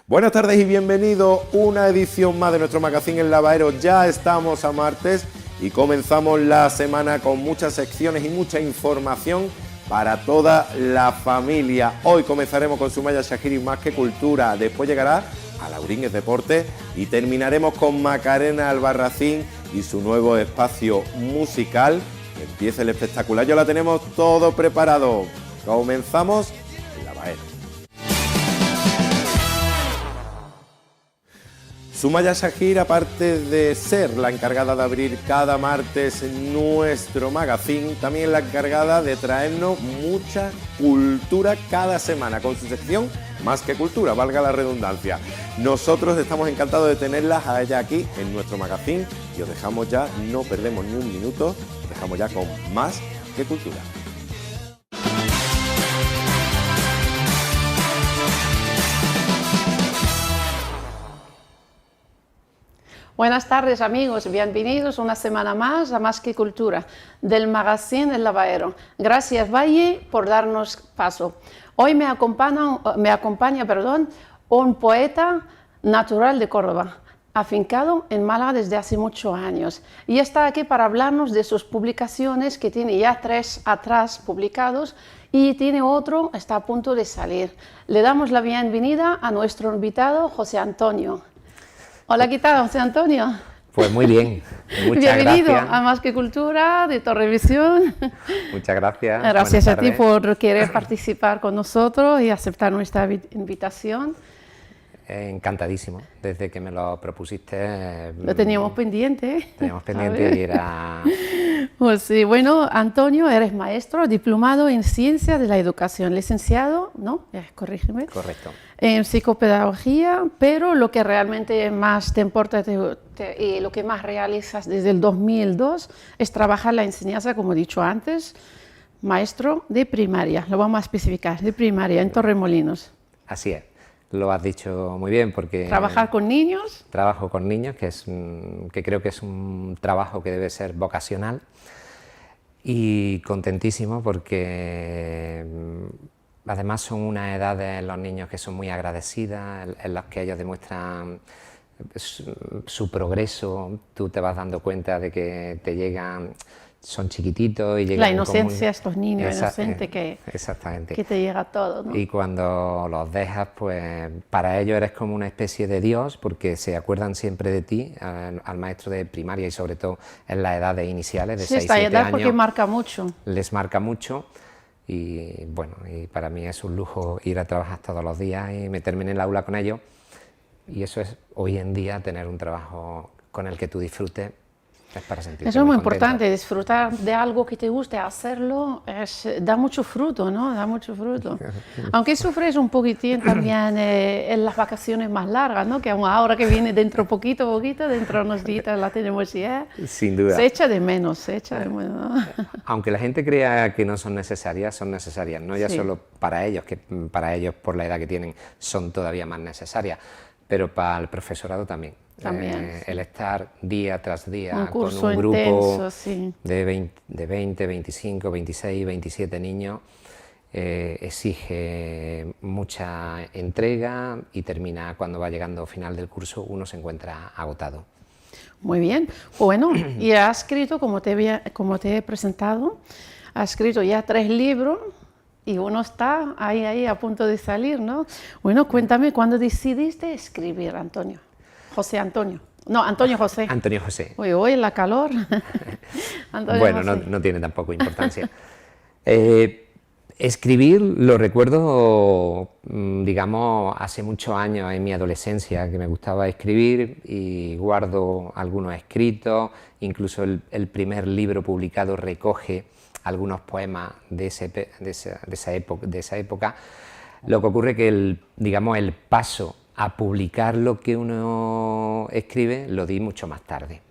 Buenas tardes y bienvenido a una edición más de nuestro magazine El Lavadero. Ya estamos a martes y comenzamos la semana con muchas secciones y mucha información para toda la familia. Hoy comenzaremos con Sumaya Chahiri, Más que Cultura, después llegará a Laurínguez Deportes y terminaremos con Macarena Albarracín y su nuevo espacio musical. Que empiece el espectacular, ya la tenemos todo preparado. Comenzamos El Lavadero. Sumaya Chahiri, aparte de ser la encargada de abrir cada martes nuestro magazine, también es la encargada de traernos mucha cultura cada semana con su sección Más que Cultura, valga la redundancia. Nosotros estamos encantados de tenerlas a ella aquí en nuestro magazine y os dejamos ya, no perdemos ni un minuto, os dejamos ya con Más que Cultura. Buenas tardes amigos, bienvenidos una semana más a Más que Cultura del magazine El Lavadero. Gracias Valle por darnos paso. Hoy me acompaña un poeta natural de Córdoba, afincado en Málaga desde hace muchos años y está aquí para hablarnos de sus publicaciones, que tiene ya 3 atrás publicados y tiene otro, está a punto de salir. Le damos la bienvenida a nuestro invitado José Antonio. Hola, ¿qué tal, José Antonio? Pues muy bien, muchas Bienvenido gracias. a Más que Cultura de Torrevisión. Muchas gracias. Gracias a ti tardes. por querer participar con nosotros y aceptar nuestra invitación. Encantadísimo, desde que me lo propusiste. Lo teníamos pendiente. Teníamos pendiente y era... Pues sí, bueno, Antonio, eres maestro diplomado en Ciencias de la Educación, licenciado, ¿no? Corrígeme. Correcto. En psicopedagogía, pero lo que realmente más te importa y lo que más realizas desde el 2002 es trabajar la enseñanza, como he dicho antes, maestro de primaria, lo vamos a especificar, de primaria en Torremolinos. Así es, lo has dicho muy bien porque... ¿Trabajar con niños? Trabajo con niños, que creo que es un trabajo que debe ser vocacional y contentísimo porque... Además son unas edades los niños que son muy agradecidas, en las que ellos demuestran su progreso, tú te vas dando cuenta de que te llegan, son chiquititos y llegan... La inocencia, estos niños inocentes exactamente. Que te llega todo, ¿no? Y cuando los dejas, pues para ellos eres como una especie de Dios, porque se acuerdan siempre de ti, al maestro de primaria y sobre todo en las edades iniciales de 6-7 años. Esta edad porque marca mucho. Les marca mucho. Y bueno, y para mí es un lujo ir a trabajar todos los días y meterme en el aula con ellos, y eso es hoy en día tener un trabajo con el que tú disfrutes, es para sentirte Eso es muy contento. importante, disfrutar de algo que te guste, hacerlo, da mucho fruto, ¿no? Da mucho fruto. Aunque sufres un poquitín también en las vacaciones más largas, ¿no? Que ahora que viene dentro poquito, dentro de unos días la tenemos ya. Sin duda. Se echa de menos, se echa de menos, ¿no? Aunque la gente crea que no son necesarias, no ya Sí. solo para ellos, que para ellos por la edad que tienen son todavía más necesarias, pero para el profesorado también. También, sí. El estar día tras día Un con curso un grupo intenso, sí. de 20, 25, 26, 27 niños, exige mucha entrega y termina, cuando va llegando final del curso, uno se encuentra agotado. Muy bien. Bueno, y has escrito, como te he presentado, has escrito ya 3 libros. Y uno está ahí a punto de salir, ¿no? Bueno, cuéntame, ¿cuándo decidiste escribir, Antonio? José Antonio. No, Antonio José. Antonio José. Hoy la calor. Antonio Bueno, José. no tiene tampoco importancia. Escribir lo recuerdo, digamos, hace muchos años en mi adolescencia, que me gustaba escribir y guardo algunos escritos, incluso el primer libro publicado recoge algunos poemas de esa época. Lo que ocurre que el paso a publicar lo que uno escribe lo di mucho más tarde.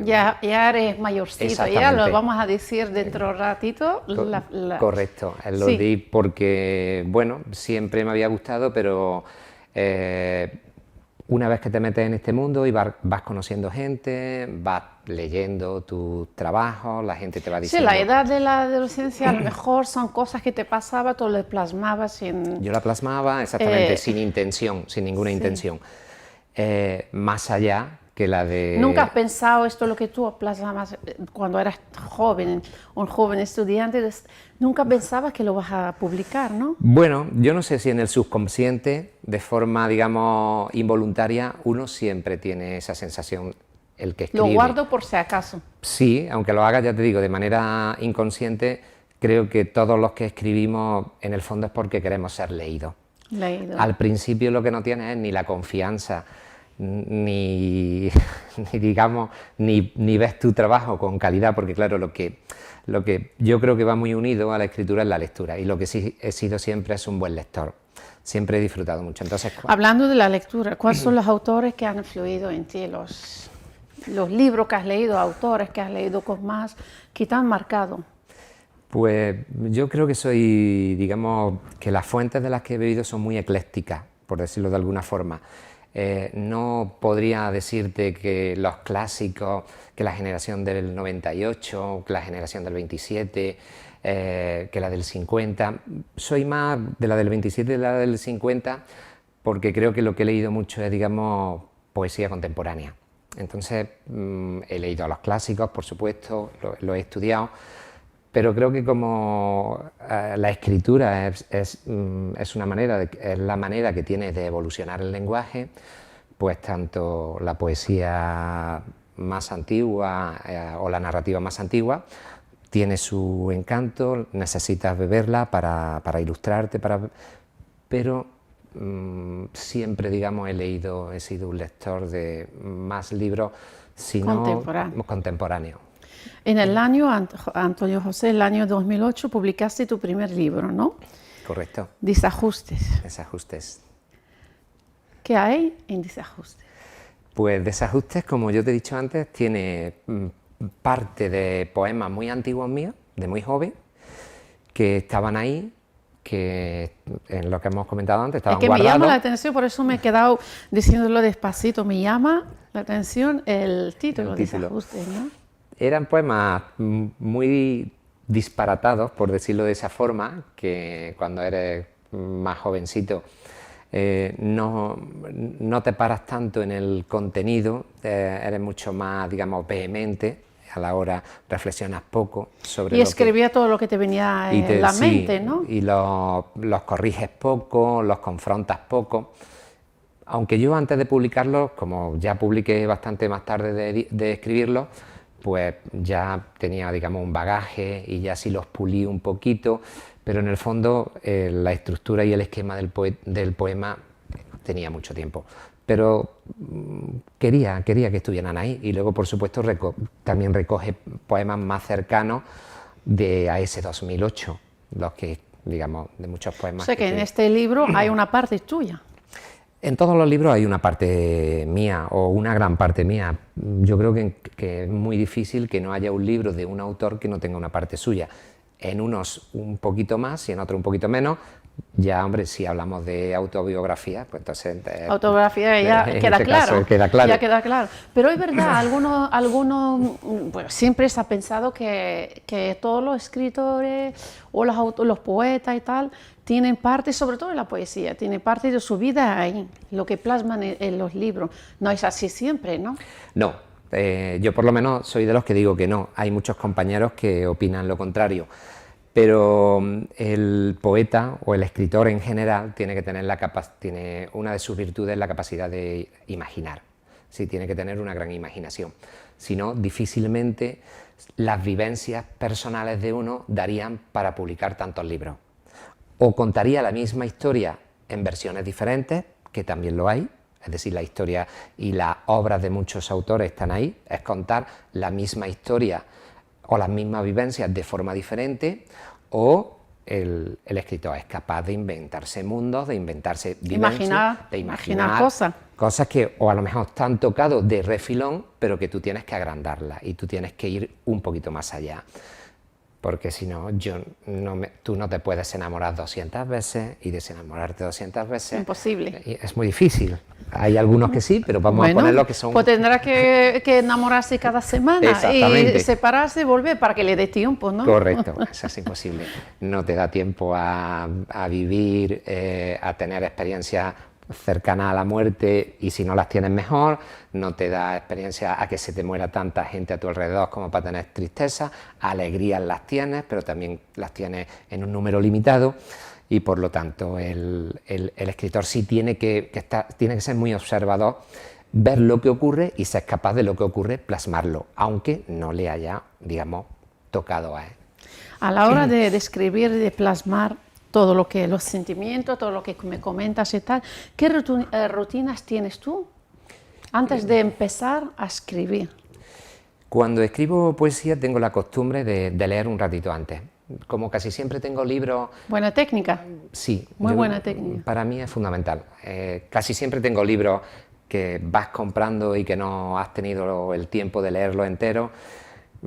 Ya eres mayorcito, ya lo vamos a decir dentro de un ratito. Correcto, lo Sí. di porque, bueno, siempre me había gustado, pero una vez que te metes en este mundo y vas conociendo gente, vas leyendo tus trabajos, la gente te va diciendo... Sí, la edad de la adolescencia a lo mejor son cosas que te pasaba, tú le plasmabas en... Yo la plasmaba exactamente sin intención, sin ninguna intención. Más allá que la de... ¿Nunca has pensado esto lo que tú plasmabas cuando eras joven, un joven estudiante? Nunca pensabas que lo vas a publicar, ¿no? Bueno, yo no sé si en el subconsciente, de forma, digamos, involuntaria, uno siempre tiene esa sensación, el que escribe. Lo guardo por si acaso. Sí, aunque lo haga, ya te digo, de manera inconsciente, creo que todos los que escribimos, en el fondo es porque queremos ser leídos. Al principio lo que no tienes es ni la confianza, ni digamos, ni ves tu trabajo con calidad, porque claro, lo que yo creo que va muy unido a la escritura es la lectura, y lo que sí he sido siempre es un buen lector, siempre he disfrutado mucho. Entonces, hablando de la lectura, ¿cuáles son los autores que han influido en ti, los libros que has leído, autores que has leído con más, que te han marcado? Pues yo creo que soy, digamos, que las fuentes de las que he bebido son muy eclécticas, por decirlo de alguna forma. No podría decirte que los clásicos, que la generación del 98, que la generación del 27, que la del 50. Soy más de la del 27 y de la del 50 porque creo que lo que he leído mucho es, digamos, poesía contemporánea. Entonces he leído a los clásicos, por supuesto, lo he estudiado, pero creo que como la escritura es una manera, es la manera que tiene de evolucionar el lenguaje, pues tanto la poesía más antigua o la narrativa más antigua tiene su encanto, necesitas beberla para ilustrarte, pero siempre, digamos, he sido un lector de más libros, sino contemporáneos. En el año, Antonio José, el año 2008, publicaste tu primer libro, ¿no? Correcto. Desajustes. Desajustes. ¿Qué hay en Desajustes? Pues Desajustes, como yo te he dicho antes, tiene parte de poemas muy antiguos míos, de muy joven, que estaban ahí, que en lo que hemos comentado antes estaban guardados. Me llama la atención, por eso me he quedado diciéndolo despacito, me llama la atención el título. Desajustes, ¿no? Eran poemas muy disparatados, por decirlo de esa forma, que cuando eres más jovencito no te paras tanto en el contenido, eres mucho más, digamos, vehemente, a la hora reflexionas poco sobre y escribía todo lo que te venía en la mente, ¿no? Y los corriges poco, los confrontas poco. Aunque yo antes de publicarlos, como ya publiqué bastante más tarde de escribirlos, pues ya tenía, digamos, un bagaje y ya sí los pulí un poquito, pero en el fondo la estructura y el esquema del poema tenía mucho tiempo. Pero quería que estuvieran ahí, y luego, por supuesto, también recoge poemas más cercanos a ese 2008, los que, digamos, de muchos poemas. O sea que en este libro hay una parte tuya. En todos los libros hay una parte mía, o una gran parte mía. Yo creo que es muy difícil que no haya un libro de un autor que no tenga una parte suya. En unos un poquito más y en otros un poquito menos. Ya, hombre, si hablamos de autobiografía, pues entonces... autobiografía ya queda claro. Ya queda claro. Pero es verdad, algunos pues, siempre se ha pensado que todos los escritores o los poetas y tal tienen parte, sobre todo en la poesía, tienen parte de su vida ahí, lo que plasman en los libros. No es así siempre, ¿no? No, yo por lo menos soy de los que digo que no. Hay muchos compañeros que opinan lo contrario. Pero el poeta o el escritor en general tiene que tener tiene una de sus virtudes la capacidad de imaginar. Sí, tiene que tener una gran imaginación. Si no, difícilmente las vivencias personales de uno darían para publicar tantos libros. O contaría la misma historia en versiones diferentes, que también lo hay, es decir, la historia y las obras de muchos autores están ahí, es contar la misma historia o las mismas vivencias de forma diferente, o el escritor es capaz de inventarse mundos, de inventarse vivencias, de imaginar cosas que o a lo mejor te han tocado de refilón, pero que tú tienes que agrandarlas y tú tienes que ir un poquito más allá. Porque si no, tú no te puedes enamorar 200 veces y desenamorarte 200 veces. Imposible. Es muy difícil. Hay algunos que sí, pero vamos a poner los que son... Pues tendrá que enamorarse cada semana y separarse y volver para que le dé tiempo, ¿no? Correcto, eso es imposible. No te da tiempo a vivir, a tener experiencias cercanas a la muerte, y si no las tienes mejor, no te da experiencia a que se te muera tanta gente a tu alrededor como para tener tristeza. Alegrías las tienes, pero también las tienes en un número limitado, y por lo tanto el escritor sí tiene que ser muy observador, ver lo que ocurre y ser capaz de lo que ocurre plasmarlo, aunque no le haya, digamos, tocado a él. A la hora de escribir, de plasmar todo lo que, los sentimientos, todo lo que me comentas y tal, ¿qué rutinas tienes tú antes de empezar a escribir? Cuando escribo poesía tengo la costumbre de leer un ratito antes. Como casi siempre tengo libros... ¿Buena técnica? Sí. Muy buena técnica. Para mí es fundamental. Casi siempre tengo libros que vas comprando y que no has tenido el tiempo de leerlo entero,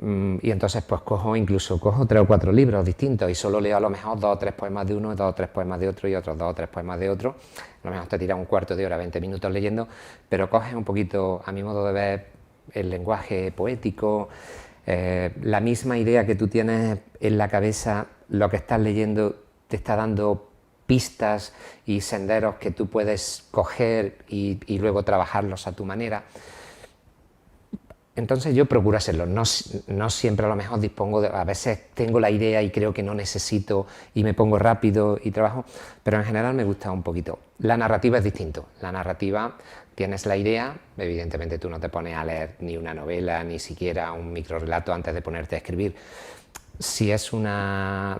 y entonces pues cojo 3 o 4 libros distintos y solo leo a lo mejor 2 o 3 poemas de uno, 2 o 3 poemas de otro y otros 2 o 3 poemas de otro. A lo mejor te tiras un cuarto de hora, 20 minutos leyendo, pero coges un poquito, a mi modo de ver, el lenguaje poético, la misma idea que tú tienes en la cabeza, lo que estás leyendo te está dando pistas y senderos que tú puedes coger y luego trabajarlos a tu manera. Entonces yo procuro hacerlo, no siempre a lo mejor dispongo a veces tengo la idea y creo que no necesito y me pongo rápido y trabajo, pero en general me gusta un poquito. La narrativa es distinto, la narrativa tienes la idea, evidentemente tú no te pones a leer ni una novela, ni siquiera un microrrelato antes de ponerte a escribir. Si es una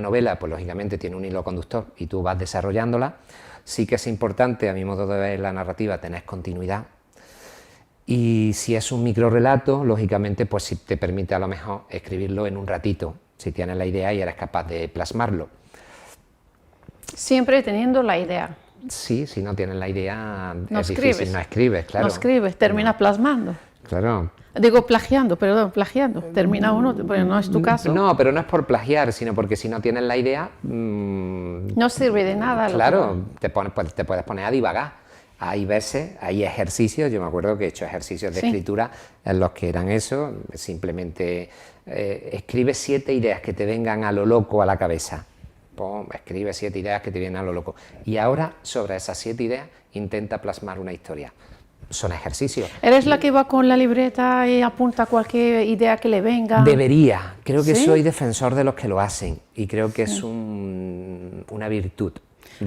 novela, pues lógicamente tiene un hilo conductor y tú vas desarrollándola. Sí que es importante, a mi modo de ver la narrativa, tener continuidad. Y si es un microrrelato, lógicamente, pues si te permite a lo mejor escribirlo en un ratito, si tienes la idea y eres capaz de plasmarlo. Siempre teniendo la idea. Sí, si no tienes la idea no es escribes. difícil, no escribes, claro. No escribes, terminas plasmando. Claro. Digo plagiando, termina uno, pero no es tu caso. No, pero no es por plagiar, sino porque si no tienes la idea... no sirve de nada. Claro, te puedes poner a divagar. Hay veces, hay ejercicios, yo me acuerdo que he hecho ejercicios de escritura en los que eran eso, simplemente escribe 7 ideas que te vengan a lo loco a la cabeza. Escribe 7 ideas que te vienen a lo loco. Y ahora, sobre esas 7 ideas, intenta plasmar una historia. Son ejercicios. ¿Eres la que va con la libreta y apunta cualquier idea que le venga? Debería. Creo que soy defensor de los que lo hacen y creo que es una virtud.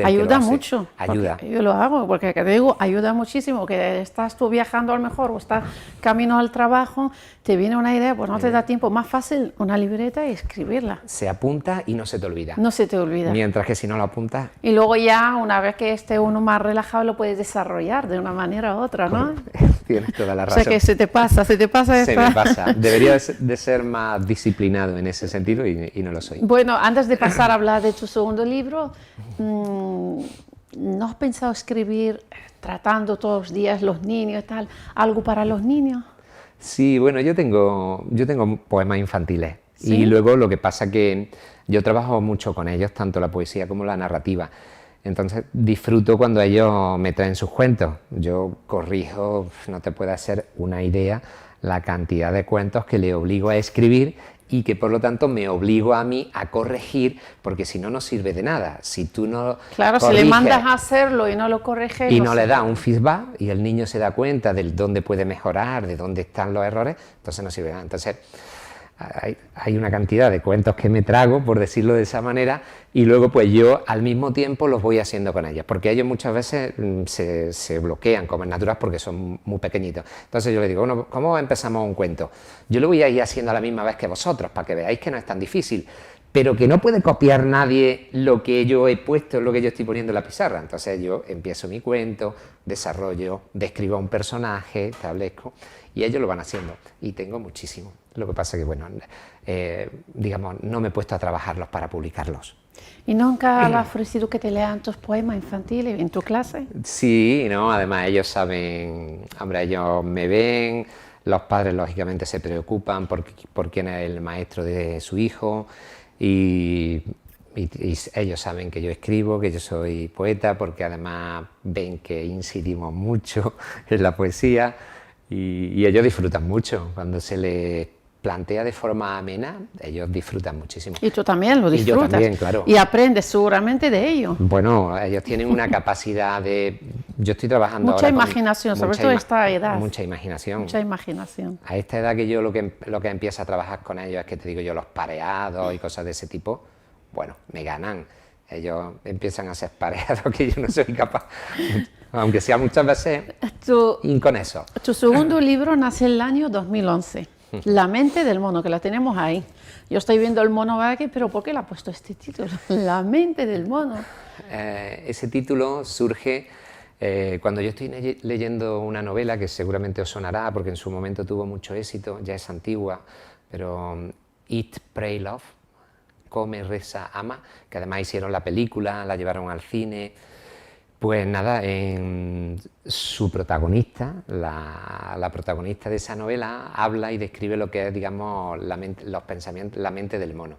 Ayuda mucho. Ayuda. Yo lo hago porque te digo, ayuda muchísimo, que estás tú viajando a lo mejor o estás camino al trabajo, te viene una idea, pues no te da tiempo, más fácil una libreta y escribirla. Se apunta y no se te olvida. No se te olvida. Mientras que si no lo apuntas... Y luego ya, una vez que esté uno más relajado, lo puedes desarrollar de una manera u otra, ¿no? Tienes toda la razón. O sea que se te pasa Se me pasa. Debería de ser más disciplinado en ese sentido y no lo soy. Bueno, antes de pasar a hablar de tu segundo libro, ¿no has pensado escribir tratando todos los días los niños y tal, algo para los niños? Sí, bueno, yo tengo poemas infantiles. ¿Sí? Y luego lo que pasa que yo trabajo mucho con ellos, tanto la poesía como la narrativa. Entonces disfruto cuando ellos me traen sus cuentos. Yo corrijo, no te puede hacer una idea la cantidad de cuentos que le obligo a escribir y que por lo tanto me obligo a mí a corregir, porque si no, no sirve de nada. Si tú no Claro, si le mandas a hacerlo y no lo corriges... Y no le das un feedback y el niño se da cuenta de dónde puede mejorar, de dónde están los errores, entonces no sirve de nada. Entonces hay una cantidad de cuentos que me trago, por decirlo de esa manera, y luego pues yo al mismo tiempo los voy haciendo con ellos, porque ellos muchas veces se bloquean como es natural porque son muy pequeñitos. Entonces yo les digo, bueno, ¿cómo empezamos un cuento? Yo lo voy a ir haciendo a la misma vez que vosotros, para que veáis que no es tan difícil, pero que no puede copiar nadie lo que yo he puesto, lo que yo estoy poniendo en la pizarra. Entonces yo empiezo mi cuento, desarrollo, describo a un personaje, establezco, y ellos lo van haciendo, y tengo muchísimo. Lo que pasa que, bueno, digamos, no me he puesto a trabajarlos para publicarlos. ¿Y nunca le has ofrecido que te lean tus poemas infantiles en tu clase? Sí, no, además ellos saben, hombre, ellos me ven, los padres lógicamente se preocupan por quién es el maestro de su hijo, y y ellos saben que yo escribo, que yo soy poeta, porque además ven que incidimos mucho en la poesía y ellos disfrutan mucho. Cuando se les plantea de forma amena, ellos disfrutan muchísimo. Y tú también lo disfrutas. Y yo también, claro. Y aprendes seguramente de ello. Bueno, ellos tienen una capacidad de... Yo estoy trabajando mucha ahora imaginación, sobre todo a esta edad. Mucha imaginación. Mucha imaginación. A esta edad que yo lo que empiezo a trabajar con ellos es que te digo yo los pareados y cosas de ese tipo, bueno, me ganan. Ellos empiezan a ser pareados que yo no soy capaz, aunque sea muchas veces, y con eso. Tu segundo libro nace en el año 2011. La mente del mono, que la tenemos ahí. Yo estoy viendo el mono aquí, pero ¿por qué le ha puesto este título? La mente del mono. Ese título surge cuando yo estoy leyendo una novela que seguramente os sonará, porque en su momento tuvo mucho éxito, ya es antigua, pero Eat, Pray, Love, Come, Reza, Ama, que además hicieron la película, la llevaron al cine. Pues nada, su protagonista, la protagonista de esa novela, habla y describe lo que es, digamos, los pensamientos, la mente del mono.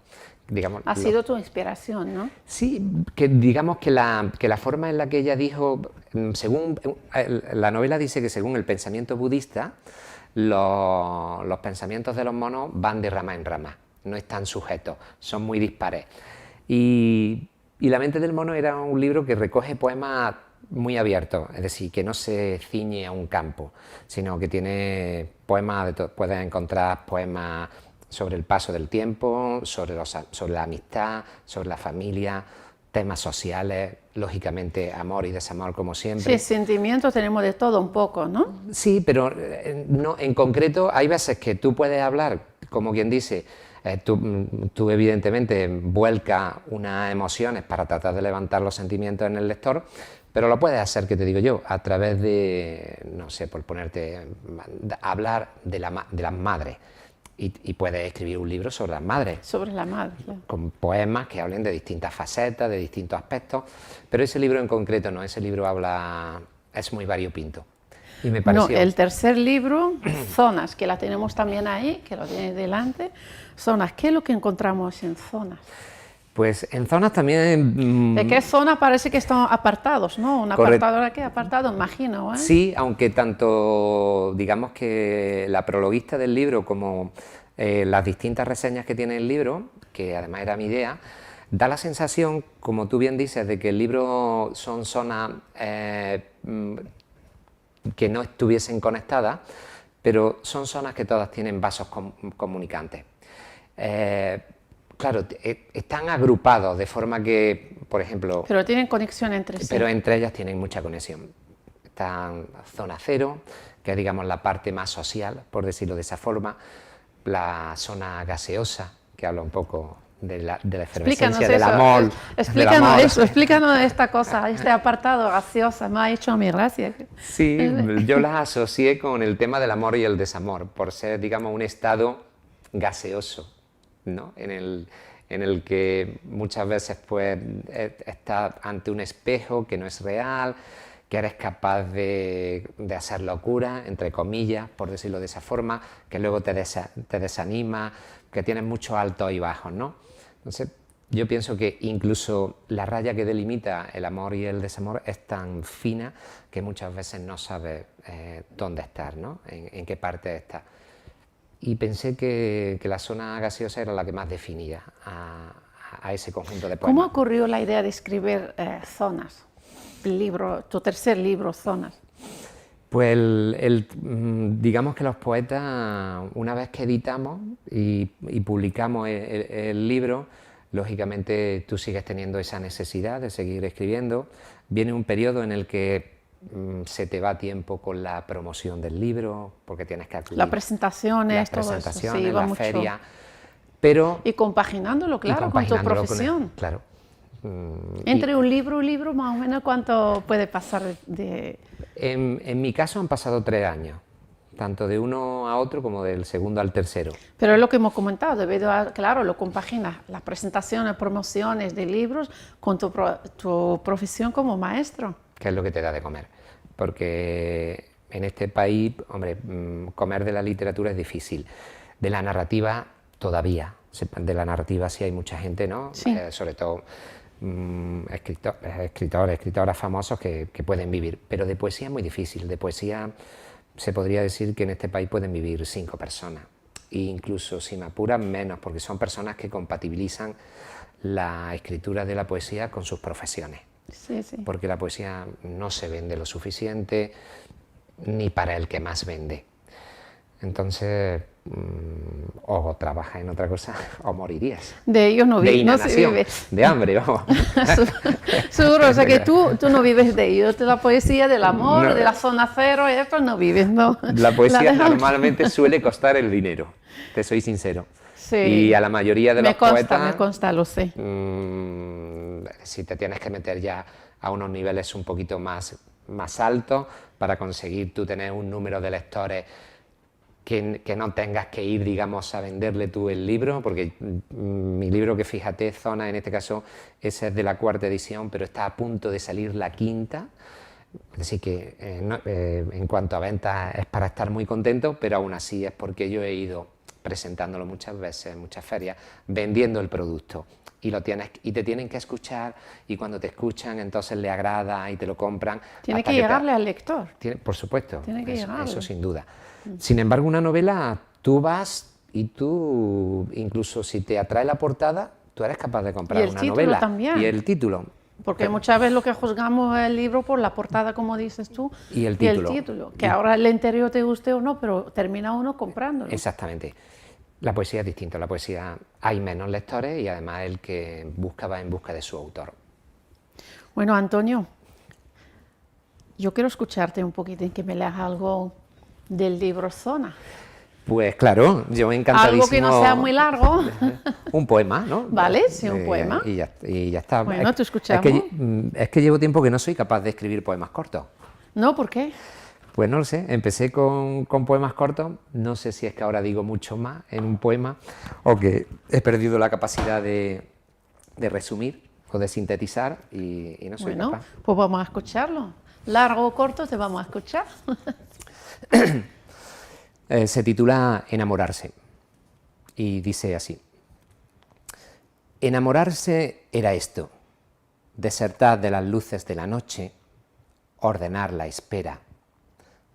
Digamos, ha sido tu inspiración, ¿no? Sí, que digamos que la forma en la que ella dijo, según la novela dice que según el pensamiento budista, los pensamientos de los monos van de rama en rama, no están sujetos, son muy dispares. Y La mente del mono era un libro que recoge poemas muy abiertos, es decir, que no se ciñe a un campo, sino que tiene poemas, puedes encontrar poemas sobre el paso del tiempo, sobre la amistad, sobre la familia, temas sociales, lógicamente amor y desamor como siempre. Sí, sentimientos tenemos de todo un poco, ¿no? Sí, pero no, en concreto hay veces que tú puedes hablar, como quien dice, tú evidentemente vuelcas unas emociones para tratar de levantar los sentimientos en el lector, pero lo puedes hacer, que te digo yo, a través de, no sé, por ponerte, hablar de las madres. Y puedes escribir un libro sobre las madres. Sobre la madre, claro. Con poemas que hablen de distintas facetas, de distintos aspectos, pero ese libro en concreto no, ese libro es muy variopinto. Y me pareció... No, el tercer libro, Zonas, que la tenemos también ahí, que lo tienes delante. Zonas, ¿qué es lo que encontramos en Zonas? Pues en Zonas también... ¿De qué zona parece que están apartados, no? Un Correcto. apartado, ¿de qué apartado? Imagino, ¿eh? Sí, aunque tanto, digamos que la prologuista del libro como las distintas reseñas que tiene el libro, que además era mi idea, da la sensación, como tú bien dices, de que el libro son zonas que no estuviesen conectadas, pero son zonas que todas tienen vasos comunicantes. Claro, están agrupados de forma que, por ejemplo... Pero tienen conexión entre sí. Pero entre ellas tienen mucha conexión. Están zona cero, que es, digamos, la parte más social, por decirlo de esa forma, la zona gaseosa, que habla un poco de la efervescencia del amor. Explícanos eso, explícanos esta cosa, este apartado gaseosa, me ha hecho a mi gracia. Sí, yo las asocié con el tema del amor y el desamor, por ser, digamos, un estado gaseoso, ¿no? En el que muchas veces pues estás ante un espejo que no es real, que eres capaz de hacer locura, entre comillas, por decirlo de esa forma, que luego te desanima, que tienes muchos altos y bajos, ¿no? Entonces, yo pienso que incluso la raya que delimita el amor y el desamor es tan fina que muchas veces no sabes dónde estar, ¿no? En qué parte estás. Y pensé que la zona gaseosa era la que más definía a ese conjunto de poemas. ¿Cómo ocurrió la idea de escribir Zonas? Tu tercer libro, Zonas. Pues digamos que los poetas, una vez que editamos y publicamos el libro, lógicamente tú sigues teniendo esa necesidad de seguir escribiendo. Viene un periodo en el que se te va tiempo con la promoción del libro, porque tienes que acudir. Las presentaciones, todo eso, sí, iba la mucho. feria. Pero, y compaginándolo, claro, con tu profesión. Claro. Entre un libro, más o menos, ¿cuánto puede pasar de...? En mi caso han pasado 3 años, tanto de uno a otro como del segundo al tercero. Pero es lo que hemos comentado, debido a, claro, lo compaginas, las presentaciones, promociones de libros con tu profesión como maestro. Que es lo que te da de comer, porque en este país, hombre, comer de la literatura es difícil, de la narrativa todavía, De la narrativa sí hay mucha gente, ¿no? Sí. Sobre todo escritores, escritoras famosos que pueden vivir, pero de poesía es muy difícil. De poesía se podría decir que en este país pueden vivir 5 personas, e incluso si me apuran menos, porque son personas que compatibilizan la escritura de la poesía con sus profesiones. Sí, sí. Porque la poesía no se vende lo suficiente, ni para el que más vende. Entonces, o trabajas en otra cosa o morirías. De ello no, no se vive. De hambre, vamos. Seguro, o sea que tú no vives de ello, de la poesía, del amor, No. de la zona cero, esto no vives, ¿no? La poesía dejamos. normalmente suele costar el dinero, te soy sincero. Sí. Y a la mayoría de los poetas... Me consta, lo sé. Si te tienes que meter ya a unos niveles un poquito más altos para conseguir tú tener un número de lectores que no tengas que ir, digamos, a venderle tú el libro, porque mi libro, que fíjate, Zona, en este caso, ese es de la 4ª edición, pero está a punto de salir la 5ª, así que en cuanto a ventas es para estar muy contento, pero aún así es porque yo he ido presentándolo muchas veces, en muchas ferias, vendiendo el producto. Y te tienen que escuchar, y cuando te escuchan entonces le agrada y te lo compran. Tiene que llegarle al lector. Por supuesto, Tiene que eso sin duda. Sin embargo, una novela, tú vas y tú, incluso si te atrae la portada, tú eres capaz de comprar una novela. También. Y el título. Porque muchas veces lo que juzgamos el libro por la portada, como dices tú, y el título. Que ahora el interior te guste o no, pero termina uno comprándolo. Exactamente. La poesía es distinta, la poesía hay menos lectores y además el que busca va en busca de su autor. Bueno, Antonio, yo quiero escucharte un poquito, en que me leas algo del libro Zona. Pues claro, yo encantadísimo. Algo que no sea muy largo. Un poema, ¿no? Vale, sí, un poema. Y ya está. Bueno, te escuchamos. Es que llevo tiempo que no soy capaz de escribir poemas cortos. No, ¿por qué? Pues no lo sé, empecé con poemas cortos, no sé si es que ahora digo mucho más en un poema o que he perdido la capacidad de resumir o de sintetizar y no soy capaz. Bueno, pues vamos a escucharlo. Largo o corto, te vamos a escuchar. Se titula Enamorarse y dice así: enamorarse era esto, desertar de las luces de la noche, ordenar la espera,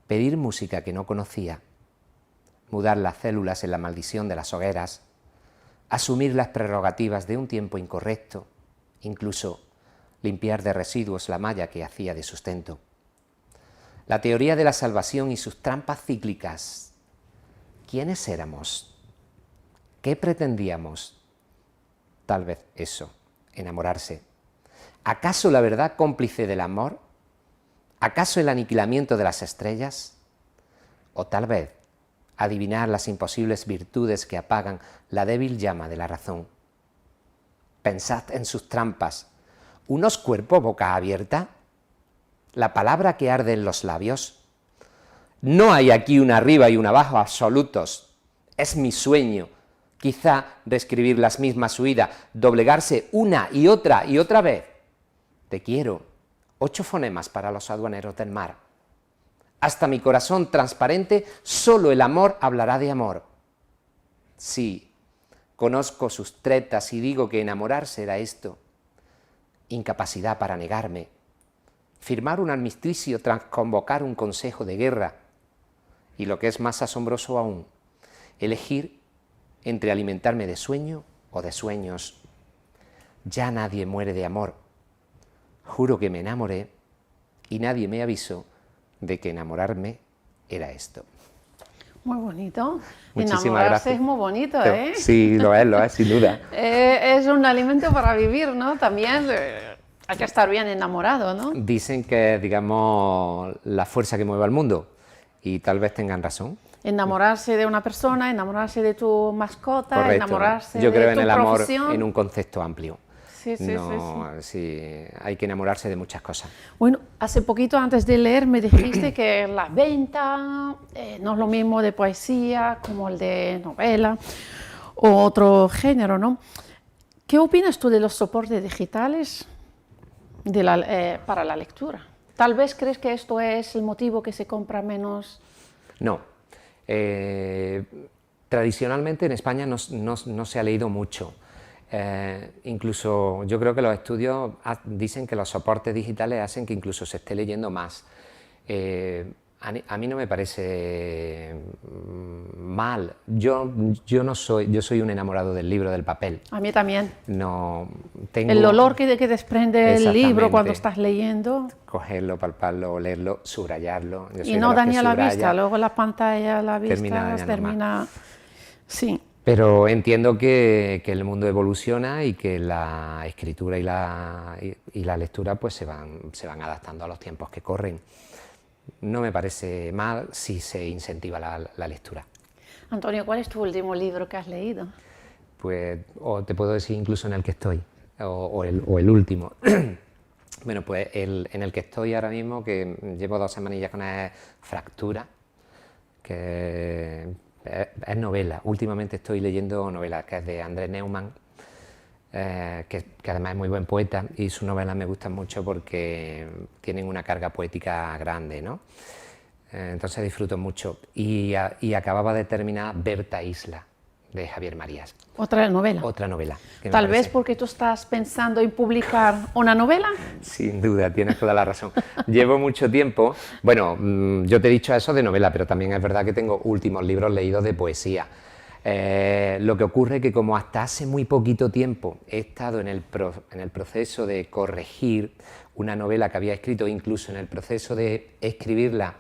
pedir música que no conocía, mudar las células en la maldición de las hogueras, asumir las prerrogativas de un tiempo incorrecto, incluso limpiar de residuos la malla que hacía de sustento. La teoría de la salvación y sus trampas cíclicas. ¿Quiénes éramos? ¿Qué pretendíamos? Tal vez eso, enamorarse. ¿Acaso la verdad cómplice del amor? ¿Acaso el aniquilamiento de las estrellas? O tal vez adivinar las imposibles virtudes que apagan la débil llama de la razón. Pensad en sus trampas. ¿Unos cuerpos boca abierta? ¿La palabra que arde en los labios? No hay aquí un arriba y un abajo absolutos. Es mi sueño, quizá reescribir las mismas huidas, doblegarse una y otra vez. Te quiero, 8 fonemas para los aduaneros del mar. Hasta mi corazón transparente, solo el amor hablará de amor. Sí, conozco sus tretas y digo que enamorarse era esto. Incapacidad para negarme. Firmar un armisticio tras convocar un consejo de guerra. Y lo que es más asombroso aún, elegir entre alimentarme de sueño o de sueños. Ya nadie muere de amor. Juro que me enamoré y nadie me avisó de que enamorarme era esto. Muy bonito. Muchísimas Enamorarse gracias. Es muy bonito, ¿eh? Sí, lo es, sin duda. Es un alimento para vivir, ¿no? También hay que estar bien enamorado, ¿no? Dicen que es, digamos, la fuerza que mueve al mundo y tal vez tengan razón. Enamorarse de una persona, enamorarse de tu mascota, Correcto. enamorarse Yo creo de tu en el amor profesión. en un concepto amplio. Sí, sí, No, sí, hay que enamorarse de muchas cosas. Bueno, hace poquito antes de leer me dijiste que la venta no es lo mismo de poesía como el de novela o otro género, ¿no? ¿Qué opinas tú de los soportes digitales para la lectura? ¿Tal vez crees que esto es el motivo que se compra menos? No. tradicionalmente en España no se ha leído mucho. Incluso yo creo que los estudios dicen que los soportes digitales hacen que incluso se esté leyendo más. A mí no me parece mal. Yo soy un enamorado del libro, del papel. A mí también. No, el olor que desprende el libro cuando estás leyendo. Cogerlo, palparlo, olerlo, subrayarlo. Y no daña la vista, luego la pantalla, la vista termina. Sí. Pero entiendo que el mundo evoluciona y que la escritura y la lectura pues se van adaptando a los tiempos que corren. No me parece mal si se incentiva la lectura. Antonio, ¿cuál es tu último libro que has leído? Pues te puedo decir incluso en el que estoy, o el último. Bueno, pues en el que estoy ahora mismo, que llevo 2 semanillas con él, Fractura, que es novela. Últimamente estoy leyendo novela, que es de André Neumann, que además es muy buen poeta, y sus novelas me gustan mucho porque tienen una carga poética grande, ¿no? Entonces disfruto mucho. Y acababa de terminar Berta Isla, de Javier Marías. ¿Otra novela? Otra novela. Tal vez porque tú estás pensando en publicar una novela. Sin duda, tienes toda la razón. Llevo mucho tiempo, bueno, yo te he dicho eso de novela, pero también es verdad que tengo últimos libros leídos de poesía. Lo que ocurre es que como hasta hace muy poquito tiempo he estado en el proceso de corregir una novela que había escrito, incluso en el proceso de escribirla,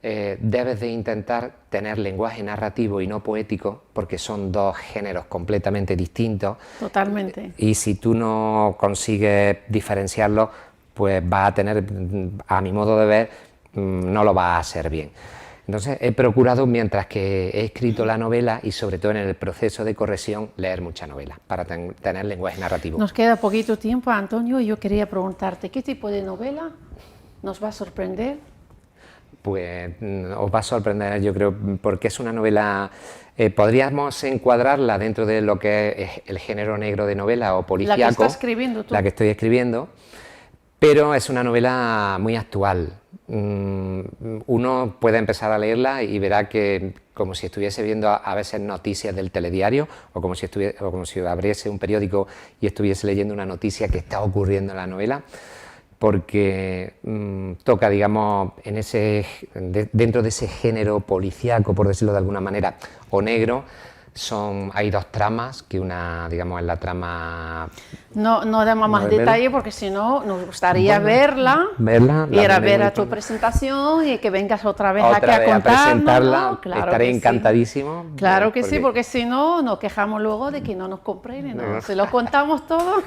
debes de intentar tener lenguaje narrativo y no poético, porque son 2 géneros completamente distintos. Totalmente. Y si tú no consigues diferenciarlos, pues vas a tener, a mi modo de ver, no lo vas a hacer bien. Entonces he procurado, mientras que he escrito la novela y sobre todo en el proceso de corrección, leer mucha novela para tener lenguaje narrativo. Nos queda poquito tiempo, Antonio, y yo quería preguntarte, ¿qué tipo de novela nos va a sorprender? Pues os va a sorprender, yo creo, porque es una novela, podríamos encuadrarla dentro de lo que es el género negro de novela o policíaco. La que estás escribiendo tú. La que estoy escribiendo, pero es una novela muy actual. Uno puede empezar a leerla y verá que como si estuviese viendo a veces noticias del telediario o como si abriese un periódico y estuviese leyendo una noticia que está ocurriendo en la novela, porque toca, digamos, dentro de ese género policíaco, por decirlo de alguna manera, o negro. Hay 2 tramas, que una, digamos, es la trama... No demos más detalle porque si no nos gustaría verla, ir a ver a tu presentación y que vengas otra vez aquí a contarnos. A presentarla, claro, estaré encantadísimo. Claro que sí, porque si no nos quejamos luego de que no nos compren y no. Se lo contamos todo.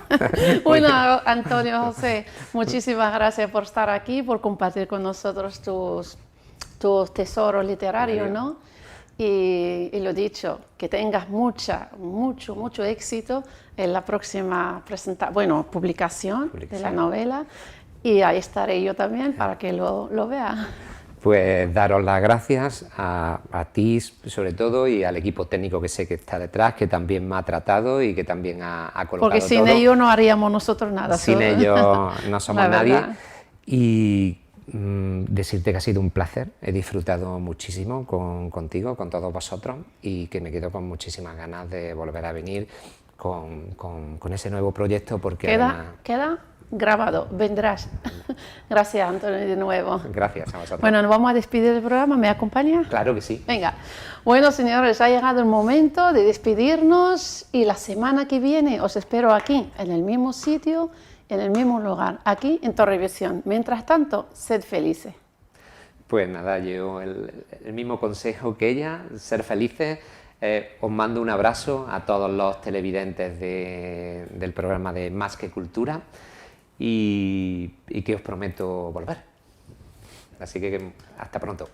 Bueno, Antonio José, muchísimas gracias por estar aquí, por compartir con nosotros tus tesoros literarios, ¿no? Y lo dicho, que tengas mucho éxito en la próxima publicación de la novela, y ahí estaré yo también para que lo vea. Pues daros las gracias a ti sobre todo y al equipo técnico que sé que está detrás, que también me ha tratado y que también ha colocado porque sin todo. ellos no haríamos nosotros nada. Sin ellos no somos nadie. Y decirte que ha sido un placer, he disfrutado muchísimo contigo, con todos vosotros, y que me quedo con muchísimas ganas de volver a venir con ese nuevo proyecto, porque queda grabado, vendrás. Gracias, Antonio, de nuevo. Gracias a vosotros. Bueno, nos vamos a despedir del programa, ¿me acompaña? Claro que sí. Venga. Bueno, señores, ha llegado el momento de despedirnos y la semana que viene os espero aquí, en el mismo sitio, en el mismo lugar, aquí en Torrevisión. Mientras tanto, sed felices. Pues nada, yo el mismo consejo que ella, ser felices. Os mando un abrazo a todos los televidentes del programa de Más que Cultura y que os prometo volver. Así que hasta pronto.